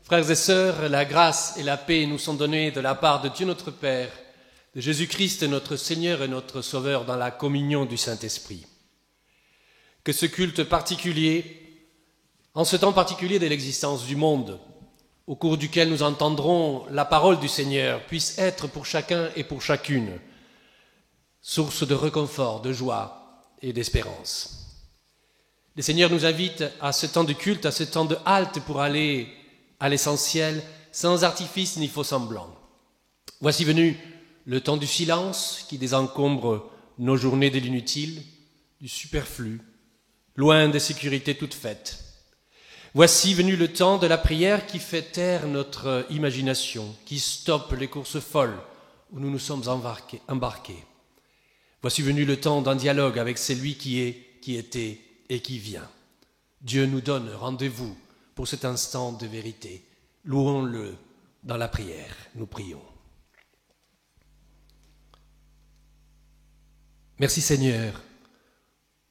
Frères et sœurs, la grâce et la paix nous sont données de la part de Dieu notre Père, de Jésus-Christ notre Seigneur et notre Sauveur dans la communion du Saint-Esprit. Que ce culte particulier, en ce temps particulier de l'existence du monde, au cours duquel nous entendrons la parole du Seigneur, puisse être pour chacun et pour chacune source de réconfort, de joie et d'espérance. Le Seigneur nous invite à ce temps de culte, à ce temps de halte pour aller à l'essentiel, sans artifice ni faux semblant. Voici venu le temps du silence qui désencombre nos journées de l'inutile, du superflu, loin des sécurités toutes faites. Voici venu le temps de la prière qui fait taire notre imagination, qui stoppe les courses folles où nous nous sommes embarqués. Voici venu le temps d'un dialogue avec celui qui est, qui était et qui vient. Dieu nous donne rendez-vous pour cet instant de vérité. Louons-le dans la prière. Nous prions. Merci Seigneur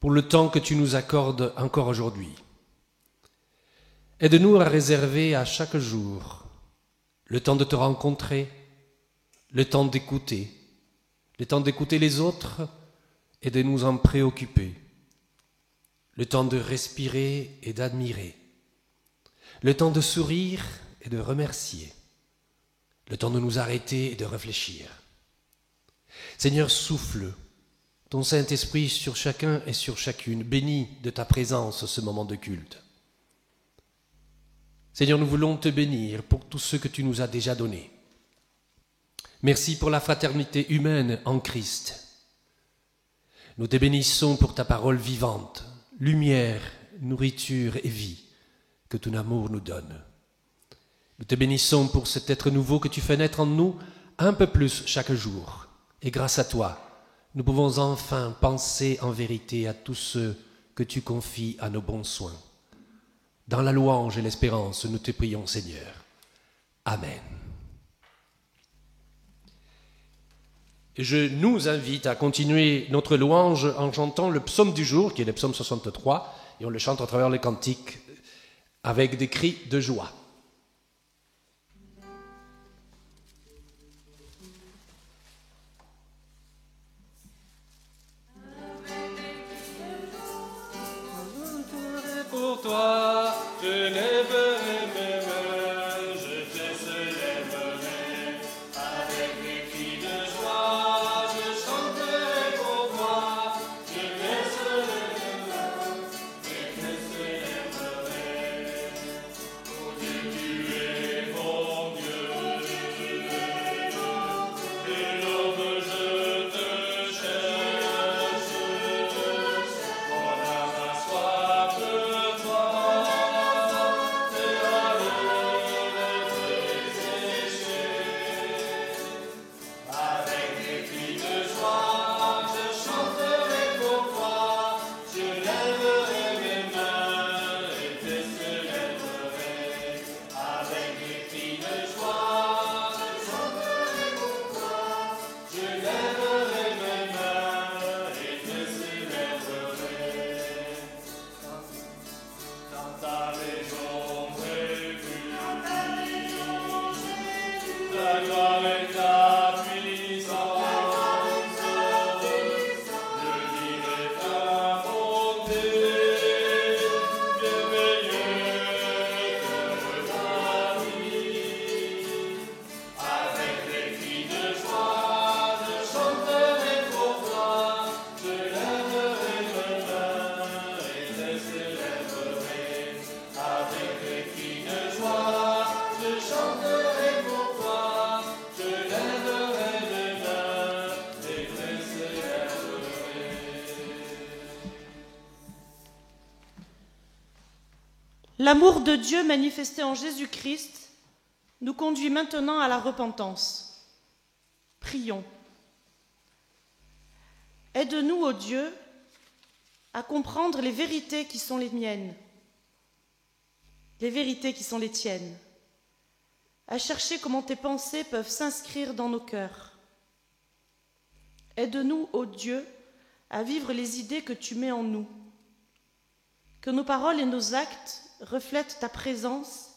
pour le temps que tu nous accordes encore aujourd'hui. Aide-nous à réserver à chaque jour le temps de te rencontrer, le temps d'écouter les autres et de nous en préoccuper, le temps de respirer et d'admirer, le temps de sourire et de remercier, le temps de nous arrêter et de réfléchir. Seigneur, souffle ton Saint-Esprit sur chacun et sur chacune. Bénis de ta présence ce moment de culte. Seigneur, nous voulons te bénir pour tout ce que tu nous as déjà donné. Merci pour la fraternité humaine en Christ. Nous te bénissons pour ta parole vivante, lumière, nourriture et vie que ton amour nous donne. Nous te bénissons pour cet être nouveau que tu fais naître en nous un peu plus chaque jour. Et grâce à toi, nous pouvons enfin penser en vérité à tous ceux que tu confies à nos bons soins. Dans la louange et l'espérance, nous te prions, Seigneur. Amen. Et je nous invite à continuer notre louange en chantant le psaume du jour, qui est le psaume 63, et on le chante à travers les cantiques avec des cris de joie. Pour toi, je lèverai mes mains, je te célébrerai. Avec des cris de joie, je chanterai pour toi. Je baisserai mes mains et te célébrerai. Oh Dieu, tu es mon Dieu. Et l'aube je te cherche. Mon âme a soif de toi. L'amour de Dieu manifesté en Jésus-Christ nous conduit maintenant à la repentance. Prions. Aide-nous, ô Dieu, à comprendre les vérités qui sont les miennes, les vérités qui sont les tiennes, à chercher comment tes pensées peuvent s'inscrire dans nos cœurs. Aide-nous, ô Dieu, à vivre les idées que tu mets en nous, que nos paroles et nos actes reflètent ta présence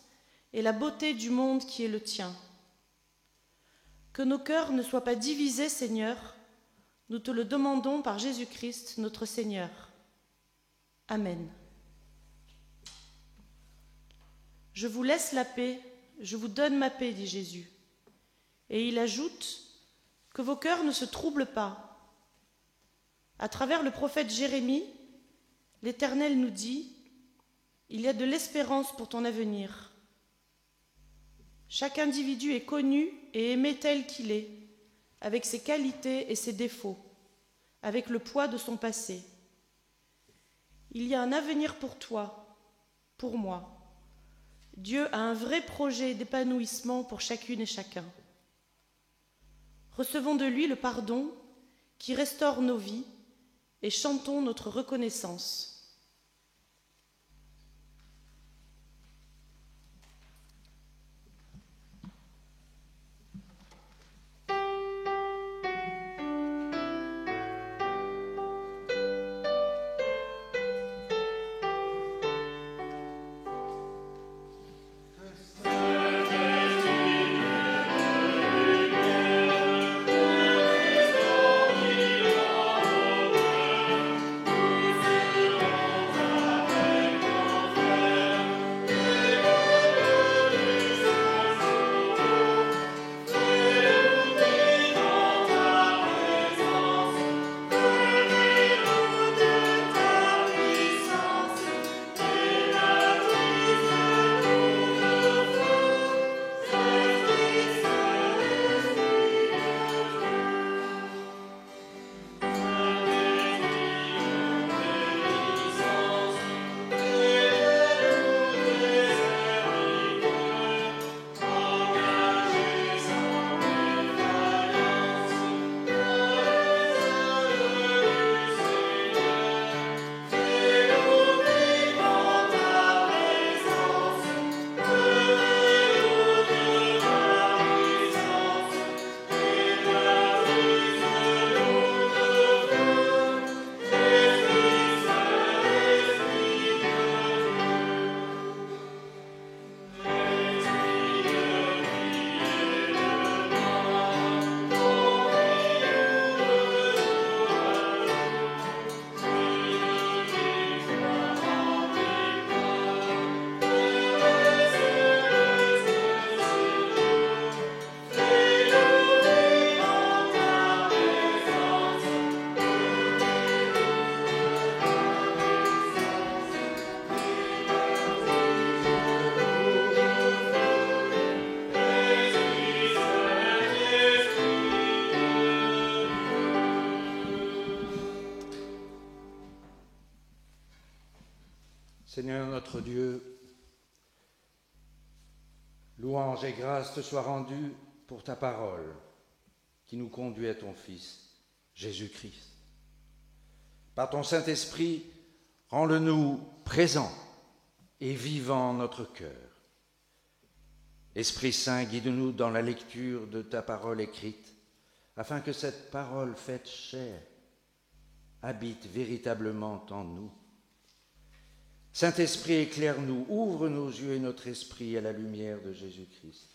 et la beauté du monde qui est le tien. Que nos cœurs ne soient pas divisés, Seigneur, nous te le demandons par Jésus-Christ, notre Seigneur. Amen. Je vous laisse la paix, je vous donne ma paix, dit Jésus. Et il ajoute que vos cœurs ne se troublent pas. À travers le prophète Jérémie, l'Éternel nous dit « Il y a de l'espérance pour ton avenir. Chaque individu est connu et aimé tel qu'il est, avec ses qualités et ses défauts, avec le poids de son passé. Il y a un avenir pour toi, pour moi. Dieu a un vrai projet d'épanouissement pour chacune et chacun. Recevons de lui le pardon qui restaure nos vies et chantons notre reconnaissance. Seigneur notre Dieu, louange et grâce te soient rendues pour ta parole qui nous conduit à ton Fils, Jésus-Christ. Par ton Saint-Esprit, rends-le-nous présent et vivant en notre cœur. Esprit Saint, guide-nous dans la lecture de ta parole écrite, afin que cette parole faite chair habite véritablement en nous. Saint-Esprit, éclaire-nous, ouvre nos yeux et notre esprit à la lumière de Jésus-Christ.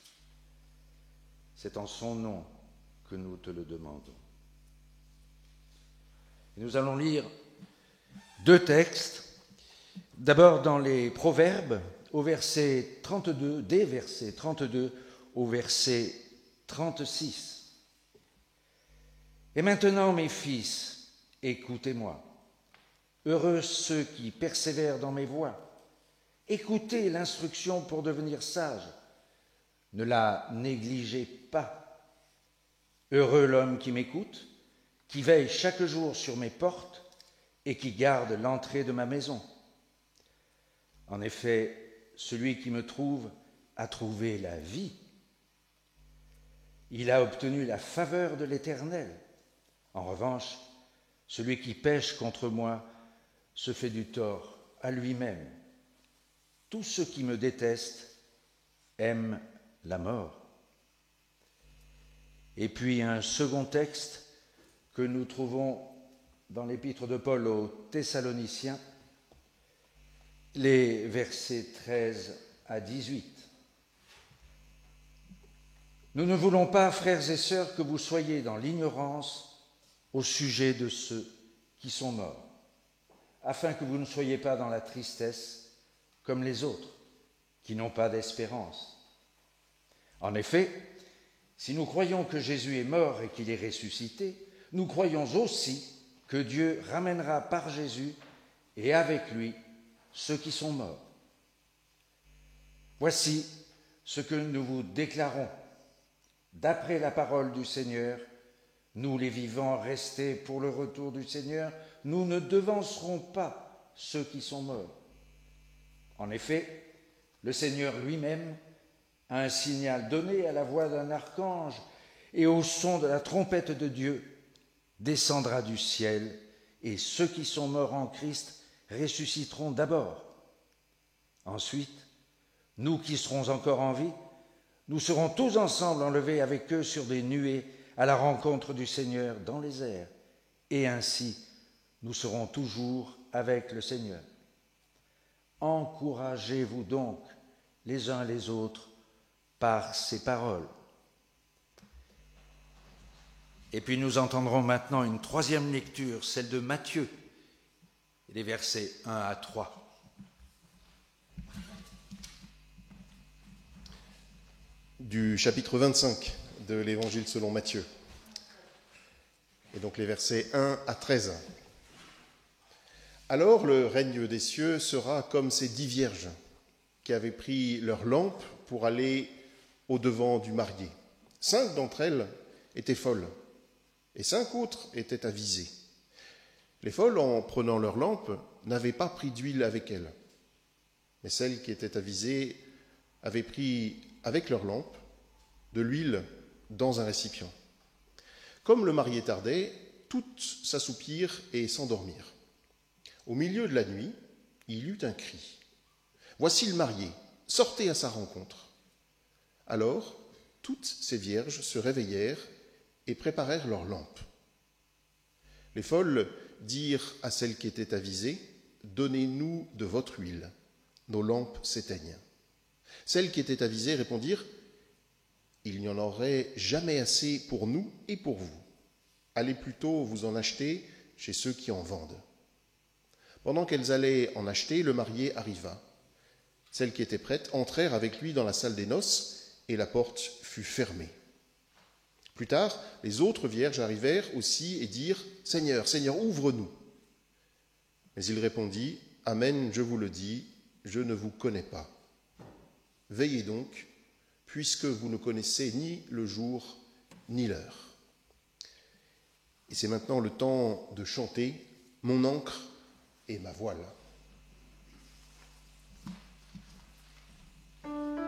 C'est en son nom que nous te le demandons. Et nous allons lire deux textes. D'abord dans les Proverbes, au verset 32, des versets 32 au verset 36. Et maintenant, mes fils, écoutez-moi. Heureux ceux qui persévèrent dans mes voies. Écoutez l'instruction pour devenir sages. Ne la négligez pas. Heureux l'homme qui m'écoute, qui veille chaque jour sur mes portes et qui garde l'entrée de ma maison. En effet, celui qui me trouve a trouvé la vie. Il a obtenu la faveur de l'Éternel. En revanche, celui qui pêche contre moi se fait du tort à lui-même. Tous ceux qui me détestent aiment la mort. Et puis un second texte que nous trouvons dans l'épître de Paul aux Thessaloniciens, les versets 13 à 18. Nous ne voulons pas, frères et sœurs, que vous soyez dans l'ignorance au sujet de ceux qui sont morts, afin que vous ne soyez pas dans la tristesse comme les autres, qui n'ont pas d'espérance. En effet, si nous croyons que Jésus est mort et qu'il est ressuscité, nous croyons aussi que Dieu ramènera par Jésus et avec lui ceux qui sont morts. Voici ce que nous vous déclarons. D'après la parole du Seigneur, nous les vivants restés pour le retour du Seigneur, nous ne devancerons pas ceux qui sont morts. En effet, le Seigneur lui-même, à un signal donné à la voix d'un archange et au son de la trompette de Dieu, descendra du ciel, et ceux qui sont morts en Christ ressusciteront d'abord. Ensuite, nous qui serons encore en vie, nous serons tous ensemble enlevés avec eux sur des nuées à la rencontre du Seigneur dans les airs, et ainsi nous serons toujours avec le Seigneur. Encouragez-vous donc les uns les autres par ces paroles. Et puis nous entendrons maintenant une troisième lecture, celle de Matthieu, les versets 1 à 3. Du chapitre 25 de l'Évangile selon Matthieu, et donc les versets 1 à 13. Alors le règne des cieux sera comme ces 10 vierges qui avaient pris leurs lampes pour aller au-devant du marié. 5 d'entre elles étaient folles, et 5 autres étaient avisées. Les folles, en prenant leurs lampes, n'avaient pas pris d'huile avec elles, mais celles qui étaient avisées avaient pris avec leurs lampes de l'huile dans un récipient. Comme le marié tardait, toutes s'assoupirent et s'endormirent. Au milieu de la nuit, il y eut un cri. « Voici le marié, sortez à sa rencontre. » Alors, toutes ces vierges se réveillèrent et préparèrent leurs lampes. Les folles dirent à celles qui étaient avisées, « Donnez-nous de votre huile, nos lampes s'éteignent. » Celles qui étaient avisées répondirent, « Il n'y en aurait jamais assez pour nous et pour vous. Allez plutôt vous en acheter chez ceux qui en vendent. » Pendant qu'elles allaient en acheter, le marié arriva. Celles qui étaient prêtes entrèrent avec lui dans la salle des noces, et la porte fut fermée. Plus tard, les autres vierges arrivèrent aussi et dirent, « Seigneur, Seigneur, ouvre-nous. » Mais il répondit, « Amen, je vous le dis, je ne vous connais pas. Veillez donc, puisque vous ne connaissez ni le jour ni l'heure. » Et c'est maintenant le temps de chanter « Mon ancre et ma voile ». Amen.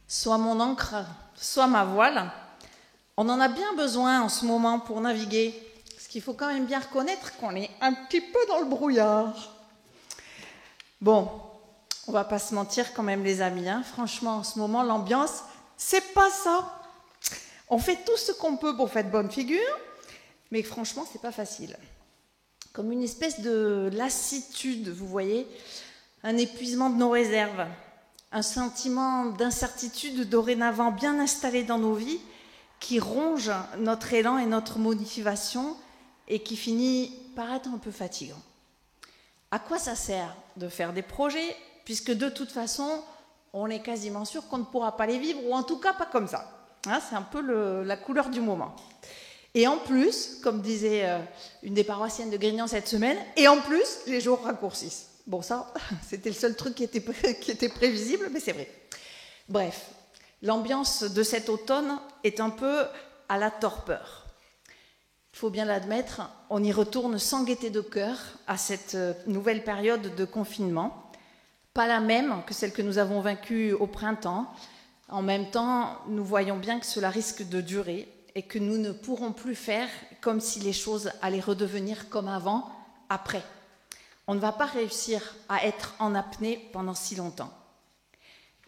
soit mon ancre, soit ma voile. On en a bien besoin en ce moment pour naviguer, parce qu'il faut quand même bien reconnaître qu'on est un petit peu dans le brouillard. Bon, on va pas se mentir quand même les amis, hein. Franchement en ce moment l'ambiance, c'est pas ça. On fait tout ce qu'on peut pour faire de bonne figure, mais franchement c'est pas facile. Comme une espèce de lassitude, vous voyez, un épuisement de nos réserves, un sentiment d'incertitude dorénavant bien installé dans nos vies qui ronge notre élan et notre motivation et qui finit par être un peu fatigant. À quoi ça sert de faire des projets puisque de toute façon, on est quasiment sûr qu'on ne pourra pas les vivre, ou en tout cas pas comme ça. Hein, c'est un peu la couleur du moment. Et en plus, comme disait une des paroissiennes de Grignan cette semaine, et en plus, les jours raccourcissent. Bon, ça, c'était le seul truc qui était prévisible, mais c'est vrai. Bref, l'ambiance de cet automne est un peu à la torpeur. Il faut bien l'admettre, on y retourne sans gaieté de cœur à cette nouvelle période de confinement. Pas la même que celle que nous avons vécue au printemps. En même temps, nous voyons bien que cela risque de durer et que nous ne pourrons plus faire comme si les choses allaient redevenir comme avant, après. On ne va pas réussir à être en apnée pendant si longtemps.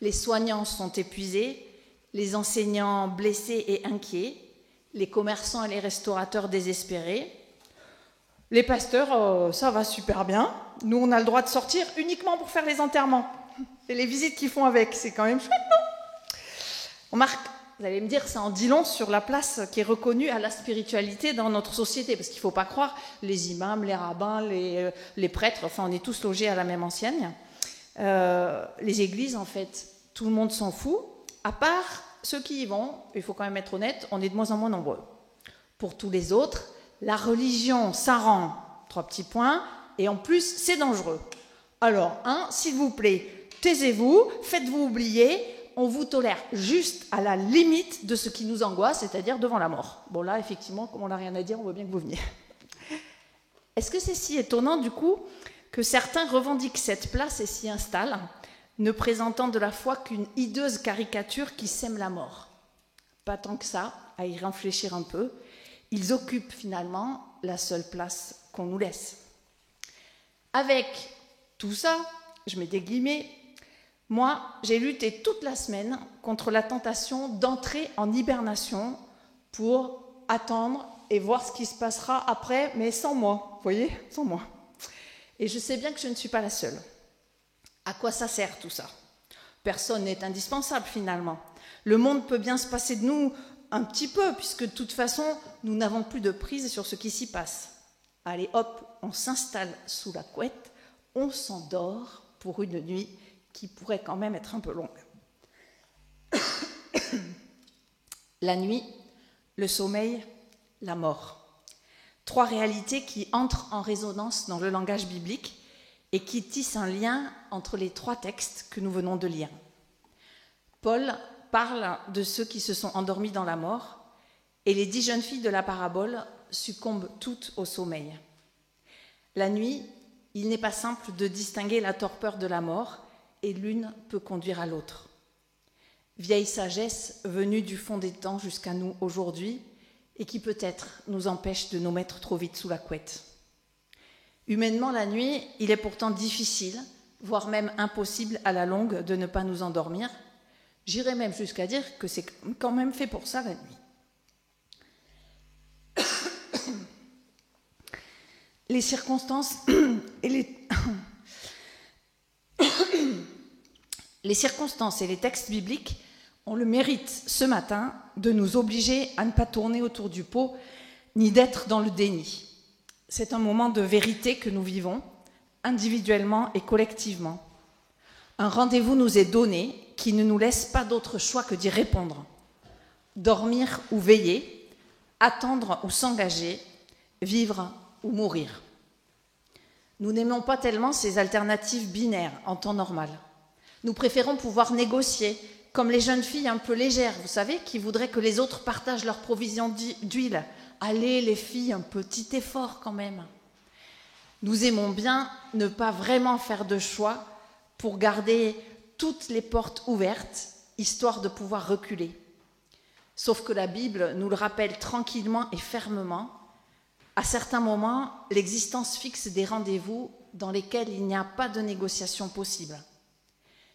Les soignants sont épuisés, les enseignants blessés et inquiets, les commerçants et les restaurateurs désespérés. Les pasteurs, ça va super bien. Nous, on a le droit de sortir uniquement pour faire les enterrements. Et les visites qu'ils font avec, c'est quand même chouette, non? On marque, vous allez me dire, ça en dit long sur la place qui est reconnue à la spiritualité dans notre société. Parce qu'il ne faut pas croire, les imams, les rabbins, les prêtres, enfin, on est tous logés à la même enseigne. Les églises, en fait, tout le monde s'en fout, à part ceux qui y vont. Il faut quand même être honnête, on est de moins en moins nombreux. Pour tous les autres, la religion, ça rend 3 petits points, et en plus, c'est dangereux. Alors, s'il vous plaît, taisez-vous, faites-vous oublier, on vous tolère juste à la limite de ce qui nous angoisse, c'est-à-dire devant la mort. Bon là, effectivement, comme on n'a rien à dire, on veut bien que vous veniez. Est-ce que c'est si étonnant, du coup, que certains revendiquent cette place et s'y installent, ne présentant de la foi qu'une hideuse caricature qui sème la mort? Pas tant que ça, à y réfléchir un peu. Ils occupent finalement la seule place qu'on nous laisse. Avec tout ça, je mets des guillemets, moi, j'ai lutté toute la semaine contre la tentation d'entrer en hibernation pour attendre et voir ce qui se passera après, mais sans moi, vous voyez, sans moi. Et je sais bien que je ne suis pas la seule. À quoi ça sert tout ça? Personne n'est indispensable finalement. Le monde peut bien se passer de nous un petit peu, puisque de toute façon, nous n'avons plus de prise sur ce qui s'y passe. Allez hop, on s'installe sous la couette, on s'endort pour une nuit qui pourrait quand même être un peu longue. La nuit, le sommeil, la mort. 3 réalités qui entrent en résonance dans le langage biblique et qui tissent un lien entre les 3 textes que nous venons de lire. Paul parle de ceux qui se sont endormis dans la mort, et les 10 jeunes filles de la parabole succombent toutes au sommeil. La nuit, il n'est pas simple de distinguer la torpeur de la mort, et l'une peut conduire à l'autre. Vieille sagesse venue du fond des temps jusqu'à nous aujourd'hui, et qui peut-être nous empêche de nous mettre trop vite sous la couette. Humainement, la nuit, il est pourtant difficile, voire même impossible à la longue de ne pas nous endormir. J'irais même jusqu'à dire que c'est quand même fait pour ça la nuit. Les circonstances et les circonstances et les textes bibliques ont le mérite ce matin de nous obliger à ne pas tourner autour du pot ni d'être dans le déni. C'est un moment de vérité que nous vivons, individuellement et collectivement. Un rendez-vous nous est donné qui ne nous laisse pas d'autre choix que d'y répondre. Dormir ou veiller, attendre ou s'engager, vivre ou mourir. Nous n'aimons pas tellement ces alternatives binaires en temps normal. Nous préférons pouvoir négocier, comme les jeunes filles un peu légères, vous savez, qui voudraient que les autres partagent leurs provisions d'huile. Allez, les filles, un petit effort quand même. Nous aimons bien ne pas vraiment faire de choix pour garder toutes les portes ouvertes histoire de pouvoir reculer. Sauf que la Bible nous le rappelle tranquillement et fermement. À certains moments, l'existence fixe des rendez-vous dans lesquels il n'y a pas de négociation possible.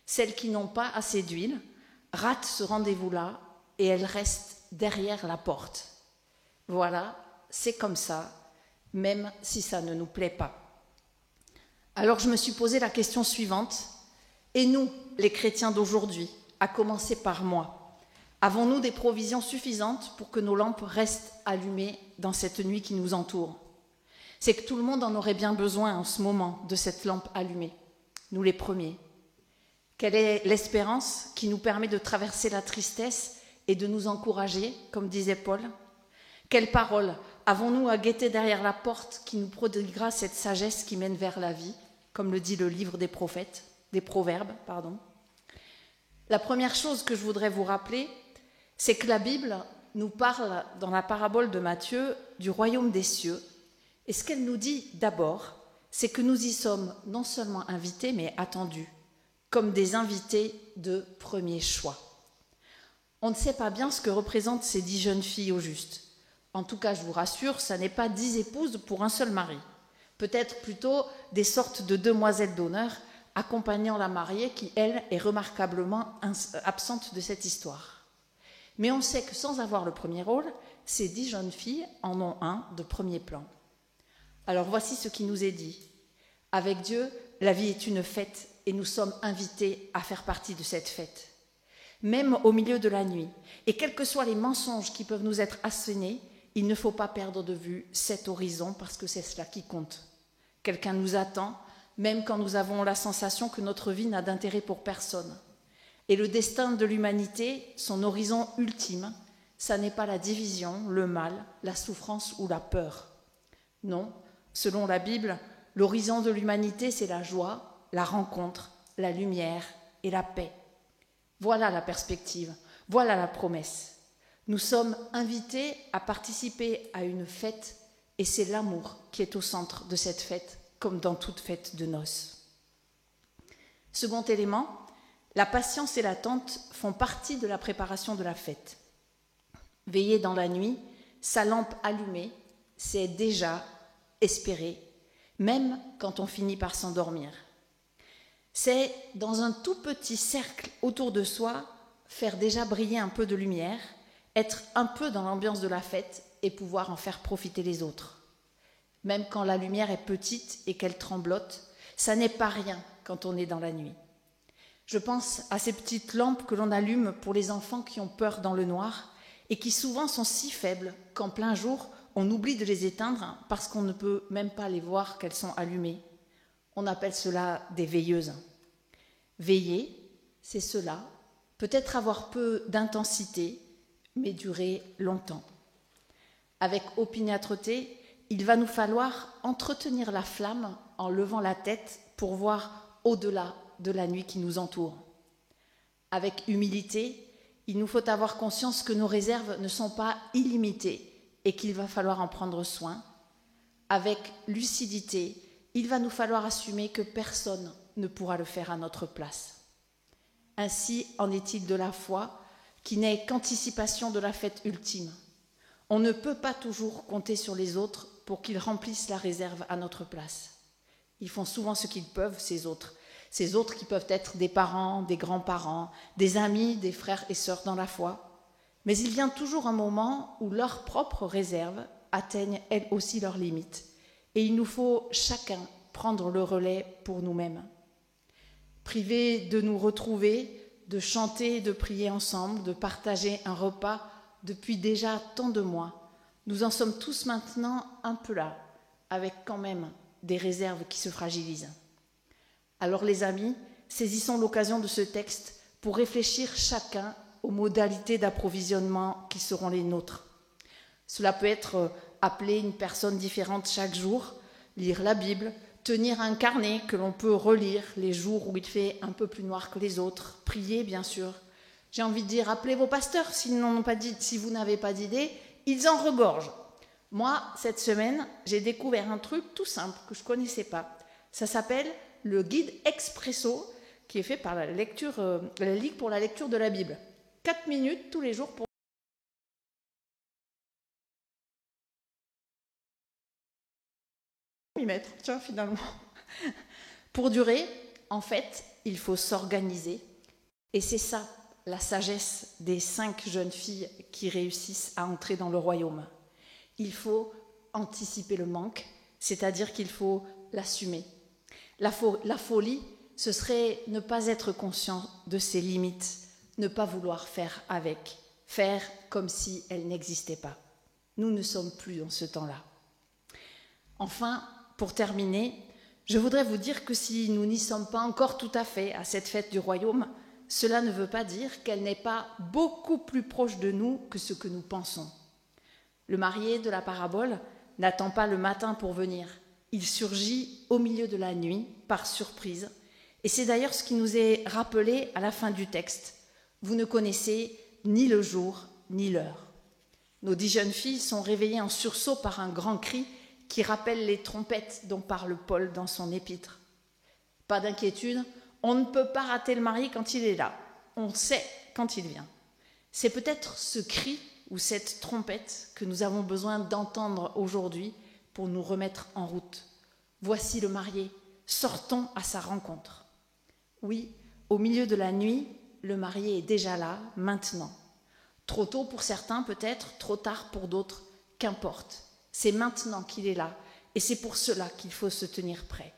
Celles qui n'ont pas assez d'huile ratent ce rendez-vous-là et elles restent derrière la porte. Voilà, c'est comme ça, même si ça ne nous plaît pas. Alors je me suis posé la question suivante. Et nous, les chrétiens d'aujourd'hui, à commencer par moi, avons-nous des provisions suffisantes pour que nos lampes restent allumées dans cette nuit qui nous entoure? C'est que tout le monde en aurait bien besoin en ce moment de cette lampe allumée, nous les premiers. Quelle est l'espérance qui nous permet de traverser la tristesse et de nous encourager, comme disait Paul? Quelles paroles avons-nous à guetter derrière la porte qui nous prodiguera cette sagesse qui mène vers la vie, comme le dit le livre des Proverbes, pardon. La première chose que je voudrais vous rappeler, c'est que la Bible nous parle, dans la parabole de Matthieu, du royaume des cieux. Et ce qu'elle nous dit d'abord, c'est que nous y sommes non seulement invités, mais attendus, comme des invités de premier choix. On ne sait pas bien ce que représentent ces 10 jeunes filles au juste. En tout cas, je vous rassure, ça n'est pas 10 épouses pour un seul mari. Peut-être plutôt des sortes de demoiselles d'honneur accompagnant la mariée qui, elle, est remarquablement absente de cette histoire. Mais on sait que sans avoir le premier rôle, ces 10 jeunes filles en ont un de premier plan. Alors voici ce qui nous est dit. Avec Dieu, la vie est une fête et nous sommes invités à faire partie de cette fête. Même au milieu de la nuit, et quels que soient les mensonges qui peuvent nous être assénés, il ne faut pas perdre de vue cet horizon parce que c'est cela qui compte. Quelqu'un nous attend, même quand nous avons la sensation que notre vie n'a d'intérêt pour personne. Et le destin de l'humanité, son horizon ultime, ça n'est pas la division, le mal, la souffrance ou la peur. Non, selon la Bible, l'horizon de l'humanité, c'est la joie, la rencontre, la lumière et la paix. Voilà la perspective, voilà la promesse. Nous sommes invités à participer à une fête et c'est l'amour qui est au centre de cette fête, comme dans toute fête de noces. Second élément, la patience et l'attente font partie de la préparation de la fête. Veiller dans la nuit, sa lampe allumée, c'est déjà espérer, même quand on finit par s'endormir. C'est, dans un tout petit cercle autour de soi, faire déjà briller un peu de lumière, être un peu dans l'ambiance de la fête et pouvoir en faire profiter les autres. Même quand la lumière est petite et qu'elle tremblote, ça n'est pas rien quand on est dans la nuit. Je pense à ces petites lampes que l'on allume pour les enfants qui ont peur dans le noir et qui souvent sont si faibles qu'en plein jour, on oublie de les éteindre parce qu'on ne peut même pas les voir qu'elles sont allumées. On appelle cela des veilleuses. Veiller, c'est cela, peut-être avoir peu d'intensité, mais durer longtemps. Avec opiniâtreté, il va nous falloir entretenir la flamme en levant la tête pour voir au-delà de la nuit qui nous entoure. Avec humilité, il nous faut avoir conscience que nos réserves ne sont pas illimitées et qu'il va falloir en prendre soin. Avec lucidité, il va nous falloir assumer que personne ne pourra le faire à notre place. Ainsi en est-il de la foi, qui n'est qu'anticipation de la fête ultime. On ne peut pas toujours compter sur les autres pour qu'ils remplissent la réserve à notre place. Ils font souvent ce qu'ils peuvent, ces autres qui peuvent être des parents, des grands-parents, des amis, des frères et sœurs dans la foi. Mais il vient toujours un moment où leurs propres réserves atteignent elles aussi leurs limites. Et il nous faut chacun prendre le relais pour nous-mêmes. Privés de nous retrouver, de chanter, de prier ensemble, de partager un repas depuis déjà tant de mois, nous en sommes tous maintenant un peu là, avec quand même des réserves qui se fragilisent. Alors les amis, saisissons l'occasion de ce texte pour réfléchir chacun aux modalités d'approvisionnement qui seront les nôtres. Cela peut être appeler une personne différente chaque jour, lire la Bible, tenir un carnet que l'on peut relire les jours où il fait un peu plus noir que les autres, prier bien sûr. J'ai envie de dire, appelez vos pasteurs si vous n'avez pas d'idée, ils en regorgent. Moi, cette semaine, j'ai découvert un truc tout simple que je ne connaissais pas. Ça s'appelle le guide expresso qui est fait par la Ligue pour la lecture de la Bible. 4 minutes tous les jours pour m'y mettre, tiens, finalement. Pour durer, en fait, il faut s'organiser. Et c'est ça, la sagesse des 5 jeunes filles qui réussissent à entrer dans le royaume. Il faut anticiper le manque, c'est-à-dire qu'il faut l'assumer. La folie, ce serait ne pas être conscient de ses limites, ne pas vouloir faire avec, faire comme si elles n'existaient pas. Nous ne sommes plus dans ce temps-là. Enfin, pour terminer, je voudrais vous dire que si nous n'y sommes pas encore tout à fait à cette fête du royaume, cela ne veut pas dire qu'elle n'est pas beaucoup plus proche de nous que ce que nous pensons. Le marié de la parabole n'attend pas le matin pour venir. Il surgit au milieu de la nuit, par surprise. Et c'est d'ailleurs ce qui nous est rappelé à la fin du texte. Vous ne connaissez ni le jour, ni l'heure. Nos 10 jeunes filles sont réveillées en sursaut par un grand cri qui rappelle les trompettes dont parle Paul dans son épître. Pas d'inquiétude, on ne peut pas rater le marié quand il est là. On sait quand il vient. C'est peut-être ce cri ou cette trompette que nous avons besoin d'entendre aujourd'hui pour nous remettre en route. Voici le marié, sortons à sa rencontre. Oui, au milieu de la nuit, le marié est déjà là, maintenant. Trop tôt pour certains peut-être, trop tard pour d'autres, qu'importe. C'est maintenant qu'il est là, et c'est pour cela qu'il faut se tenir prêt.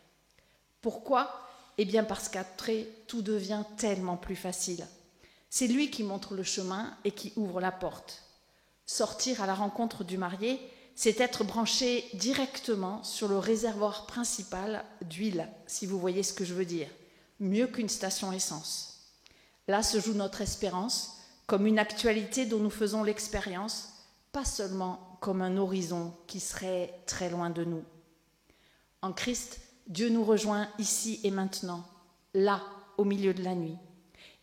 Pourquoi ? Eh bien parce qu'après, tout devient tellement plus facile. C'est lui qui montre le chemin et qui ouvre la porte. Sortir à la rencontre du marié, c'est être branché directement sur le réservoir principal d'huile, si vous voyez ce que je veux dire, mieux qu'une station essence. Là se joue notre espérance, comme une actualité dont nous faisons l'expérience, pas seulement comme un horizon qui serait très loin de nous. En Christ, Dieu nous rejoint ici et maintenant, là, au milieu de la nuit.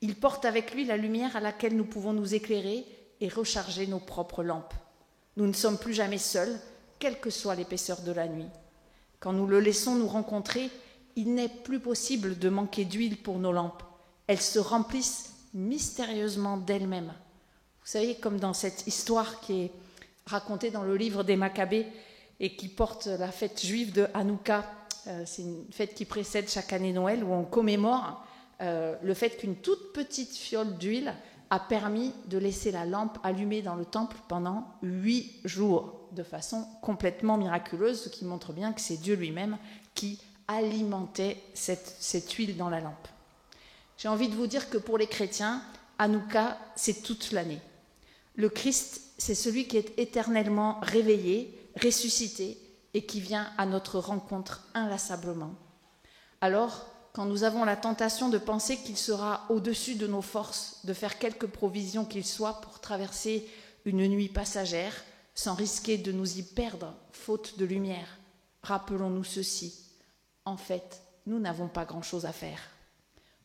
Il porte avec lui la lumière à laquelle nous pouvons nous éclairer et recharger nos propres lampes. Nous ne sommes plus jamais seuls, quelle que soit l'épaisseur de la nuit. Quand nous le laissons nous rencontrer, il n'est plus possible de manquer d'huile pour nos lampes. Elles se remplissent mystérieusement d'elles-mêmes. Vous savez, comme dans cette histoire qui est racontée dans le livre des Maccabées et qui porte la fête juive de Hanouka. C'est une fête qui précède chaque année Noël où on commémore le fait qu'une toute petite fiole d'huile a permis de laisser la lampe allumée dans le temple pendant 8 jours, de façon complètement miraculeuse, ce qui montre bien que c'est Dieu lui-même qui alimentait cette huile dans la lampe. J'ai envie de vous dire que pour les chrétiens, Hanouka, c'est toute l'année. Le Christ, c'est celui qui est éternellement réveillé, ressuscité et qui vient à notre rencontre inlassablement. Alors, quand nous avons la tentation de penser qu'il sera au-dessus de nos forces, de faire quelque provision qu'il soit pour traverser une nuit passagère, sans risquer de nous y perdre, faute de lumière, rappelons-nous ceci. En fait, nous n'avons pas grand-chose à faire.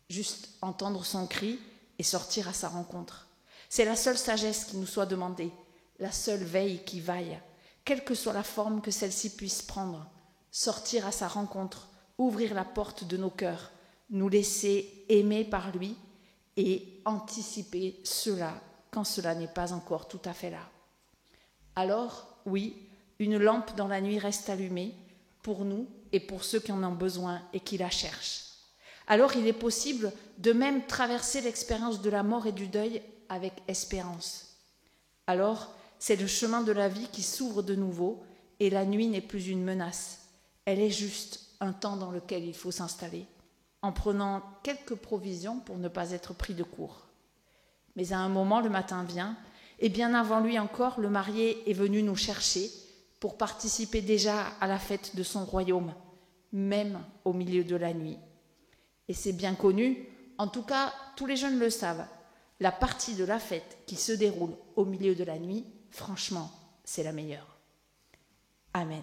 Juste entendre son cri et sortir à sa rencontre. C'est la seule sagesse qui nous soit demandée, la seule veille qui vaille, quelle que soit la forme que celle-ci puisse prendre. Sortir à sa rencontre, ouvrir la porte de nos cœurs, nous laisser aimer par lui et anticiper cela quand cela n'est pas encore tout à fait là. Alors, oui, une lampe dans la nuit reste allumée pour nous et pour ceux qui en ont besoin et qui la cherchent. Alors il est possible de même traverser l'expérience de la mort et du deuil avec espérance. Alors, c'est le chemin de la vie qui s'ouvre de nouveau et la nuit n'est plus une menace. Elle est juste un temps dans lequel il faut s'installer, en prenant quelques provisions pour ne pas être pris de court. Mais à un moment, le matin vient, et bien avant lui encore, le marié est venu nous chercher pour participer déjà à la fête de son royaume, même au milieu de la nuit. Et c'est bien connu, en tout cas, tous les jeunes le savent, la partie de la fête qui se déroule au milieu de la nuit, franchement, c'est la meilleure. Amen.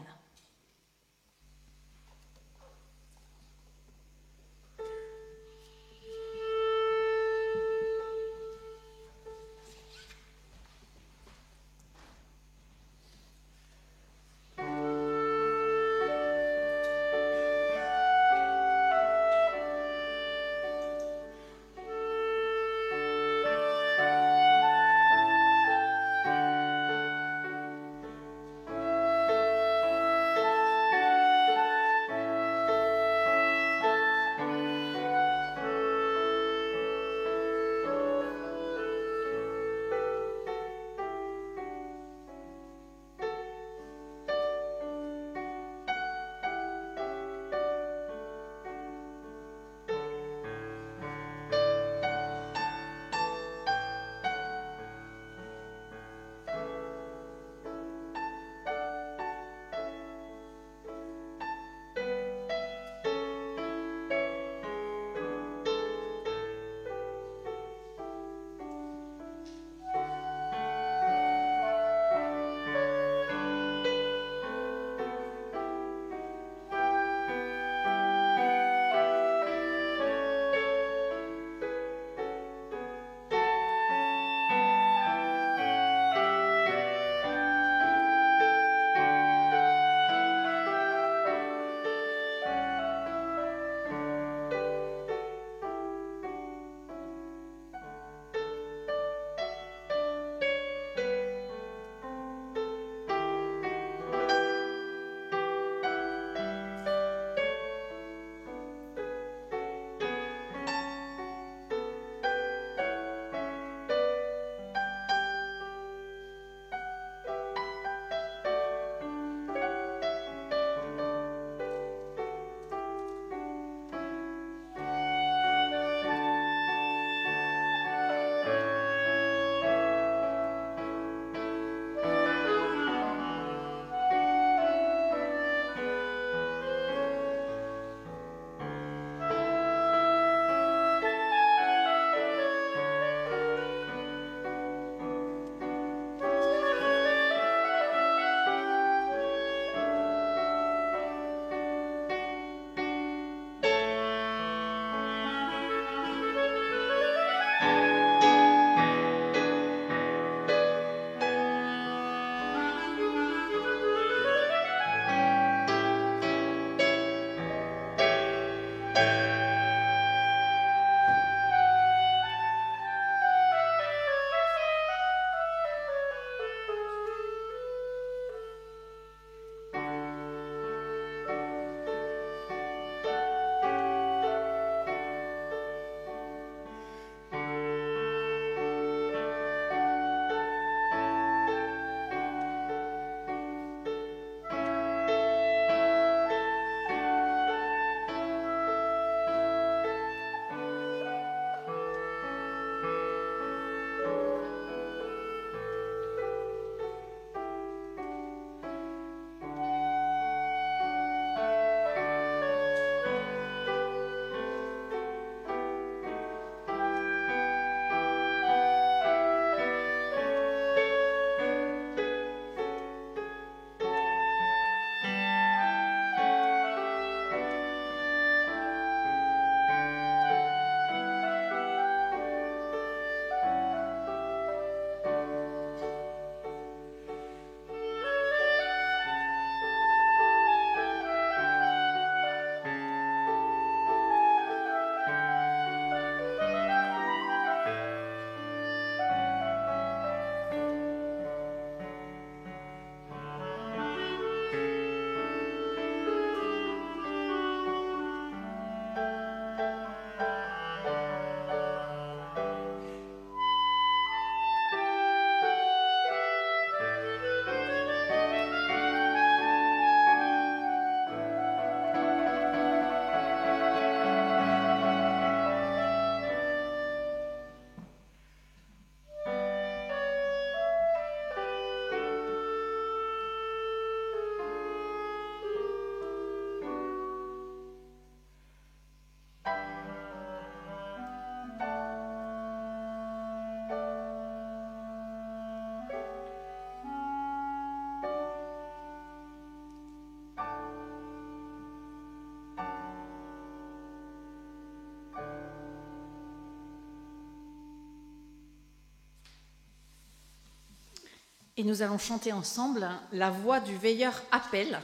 Et nous allons chanter ensemble la voix du veilleur appelle.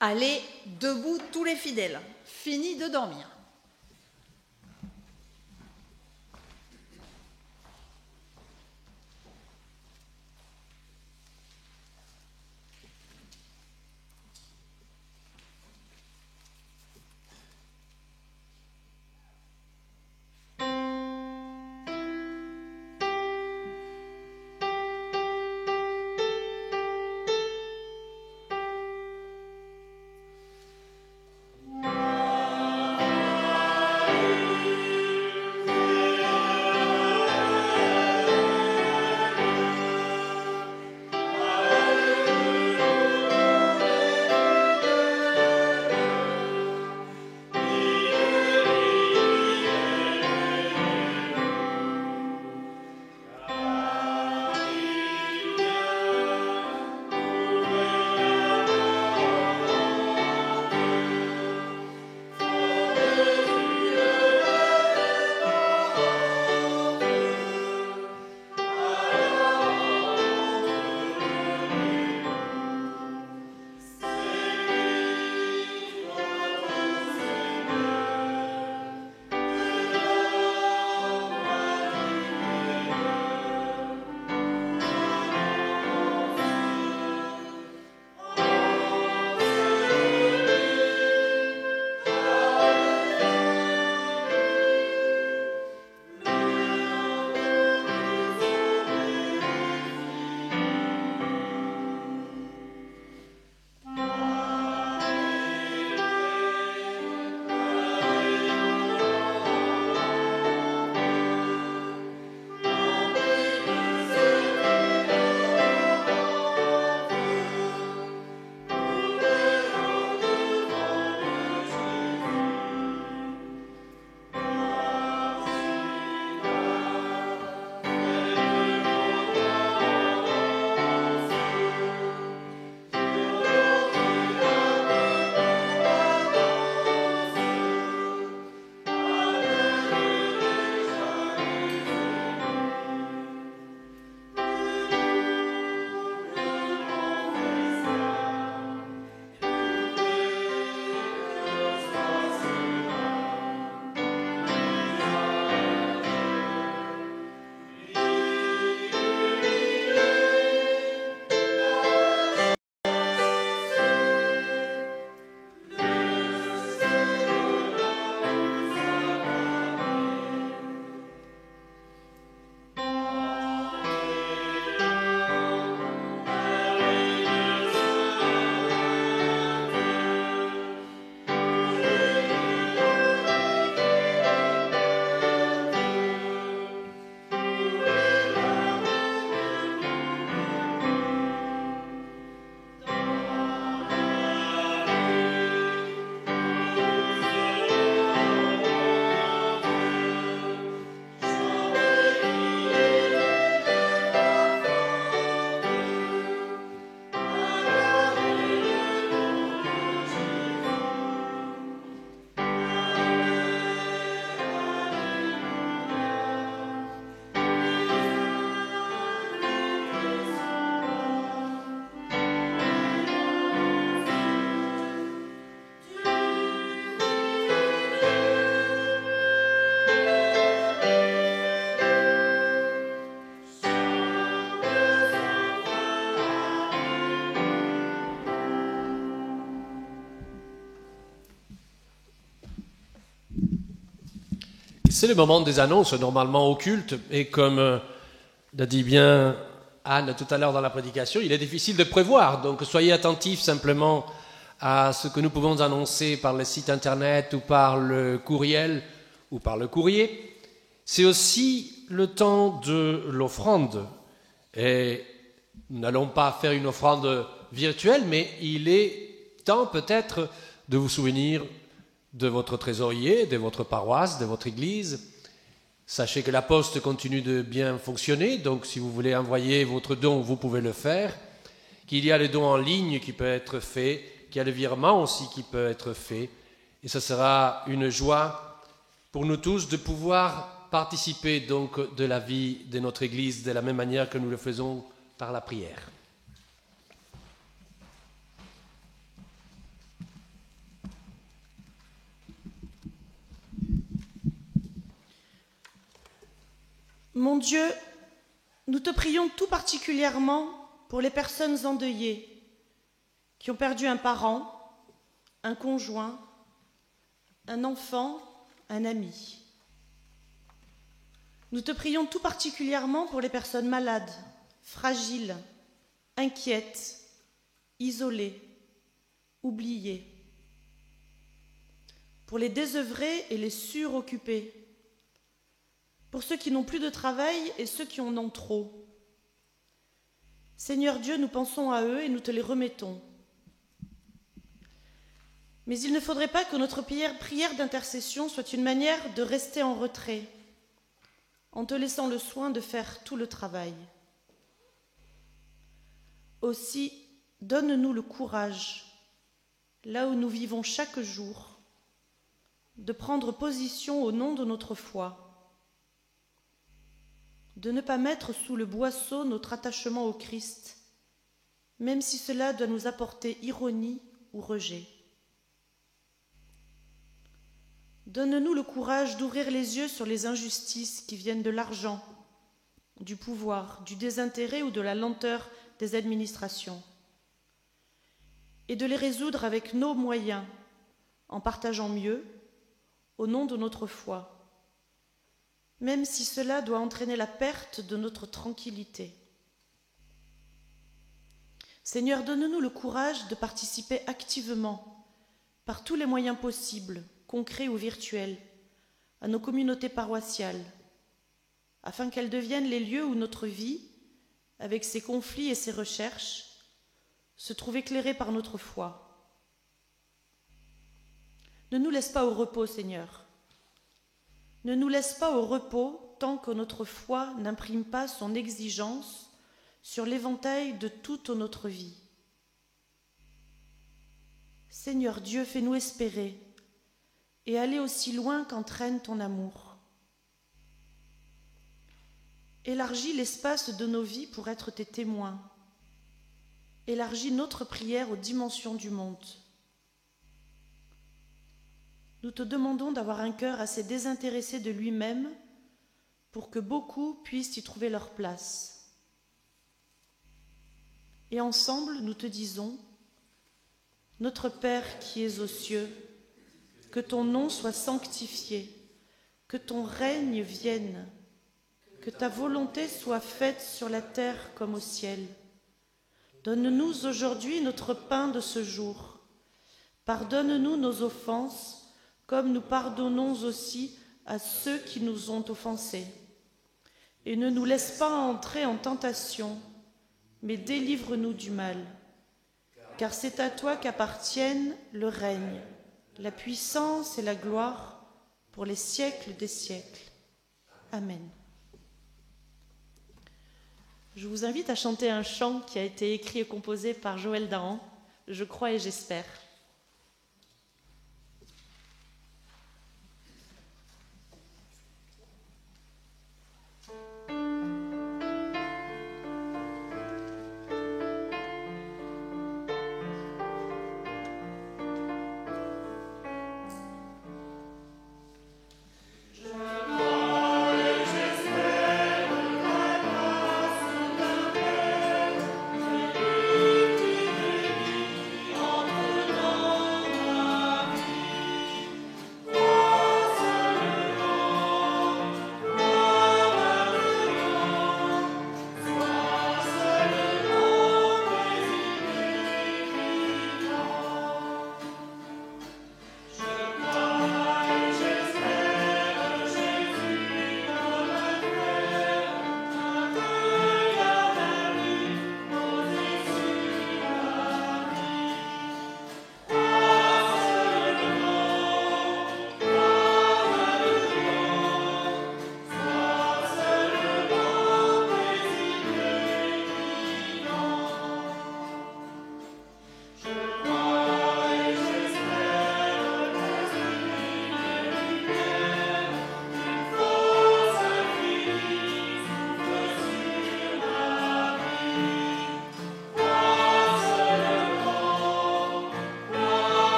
Allez, debout tous les fidèles, fini de dormir. C'est le moment des annonces normalement occultes et comme l'a dit bien Anne tout à l'heure dans la prédication, il est difficile de prévoir, donc soyez attentifs simplement à ce que nous pouvons annoncer par le site internet ou par le courriel ou par le courrier. C'est aussi le temps de l'offrande et nous n'allons pas faire une offrande virtuelle, mais il est temps peut-être de vous souvenir de votre trésorier, de votre paroisse, de votre église. Sachez que la poste continue de bien fonctionner, donc si vous voulez envoyer votre don, vous pouvez le faire. Qu'il y a le don en ligne qui peut être fait, qu'il y a le virement aussi qui peut être fait. Et ce sera une joie pour nous tous de pouvoir participer donc de la vie de notre église de la même manière que nous le faisons par la prière. Mon Dieu, nous te prions tout particulièrement pour les personnes endeuillées qui ont perdu un parent, un conjoint, un enfant, un ami. Nous te prions tout particulièrement pour les personnes malades, fragiles, inquiètes, isolées, oubliées. Pour les désœuvrés et les suroccupés. Pour ceux qui n'ont plus de travail et ceux qui en ont trop. Seigneur Dieu, nous pensons à eux et nous te les remettons. Mais il ne faudrait pas que notre prière d'intercession soit une manière de rester en retrait, en te laissant le soin de faire tout le travail. Aussi, donne-nous le courage, là où nous vivons chaque jour, de prendre position au nom de notre foi, de ne pas mettre sous le boisseau notre attachement au Christ, même si cela doit nous apporter ironie ou rejet. Donne-nous le courage d'ouvrir les yeux sur les injustices qui viennent de l'argent, du pouvoir, du désintérêt ou de la lenteur des administrations, et de les résoudre avec nos moyens, en partageant mieux, au nom de notre foi, même si cela doit entraîner la perte de notre tranquillité. Seigneur, donne-nous le courage de participer activement, par tous les moyens possibles, concrets ou virtuels, à nos communautés paroissiales, afin qu'elles deviennent les lieux où notre vie, avec ses conflits et ses recherches, se trouve éclairée par notre foi. Ne nous laisse pas au repos, Seigneur. Ne nous laisse pas au repos tant que notre foi n'imprime pas son exigence sur l'éventail de toute notre vie. Seigneur Dieu, fais-nous espérer et aller aussi loin qu'entraîne ton amour. Élargis l'espace de nos vies pour être tes témoins. Élargis notre prière aux dimensions du monde. Nous te demandons d'avoir un cœur assez désintéressé de lui-même pour que beaucoup puissent y trouver leur place. Et ensemble, nous te disons, Notre Père qui es aux cieux, que ton nom soit sanctifié, que ton règne vienne, que ta volonté soit faite sur la terre comme au ciel. Donne-nous aujourd'hui notre pain de ce jour. Pardonne-nous nos offenses, comme nous pardonnons aussi à ceux qui nous ont offensés. Et ne nous laisse pas entrer en tentation, mais délivre-nous du mal. Car c'est à toi qu'appartiennent le règne, la puissance et la gloire pour les siècles des siècles. Amen. Je vous invite à chanter un chant qui a été écrit et composé par Joël Dahan, « Je crois et j'espère ». Entre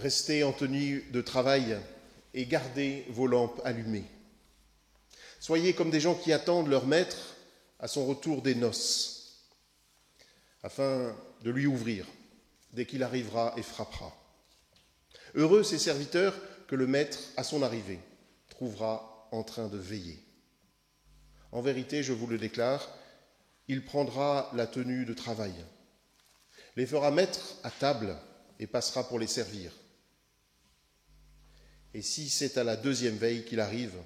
restez en tenue de travail et gardez vos lampes allumées. Soyez comme des gens qui attendent leur maître à son retour des noces, afin de lui ouvrir dès qu'il arrivera et frappera. Heureux ces serviteurs que le maître, à son arrivée, trouvera en train de veiller. En vérité, je vous le déclare, il prendra la tenue de travail, les fera mettre à table et passera pour les servir. Et si c'est à la 2e veille qu'il arrive,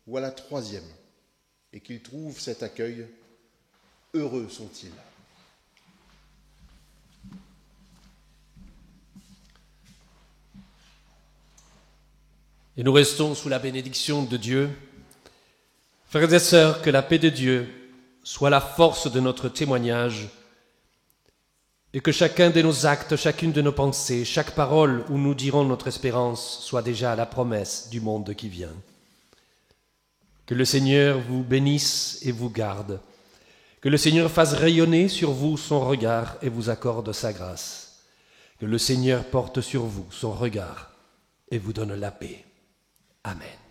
ou à la 3e, et qu'il trouve cet accueil, heureux sont-ils. Et nous restons sous la bénédiction de Dieu. Frères et sœurs, que la paix de Dieu soit la force de notre témoignage et que chacun de nos actes, chacune de nos pensées, chaque parole où nous dirons notre espérance soit déjà la promesse du monde qui vient. Que le Seigneur vous bénisse et vous garde. Que le Seigneur fasse rayonner sur vous son regard et vous accorde sa grâce. Que le Seigneur porte sur vous son regard et vous donne la paix. Amen.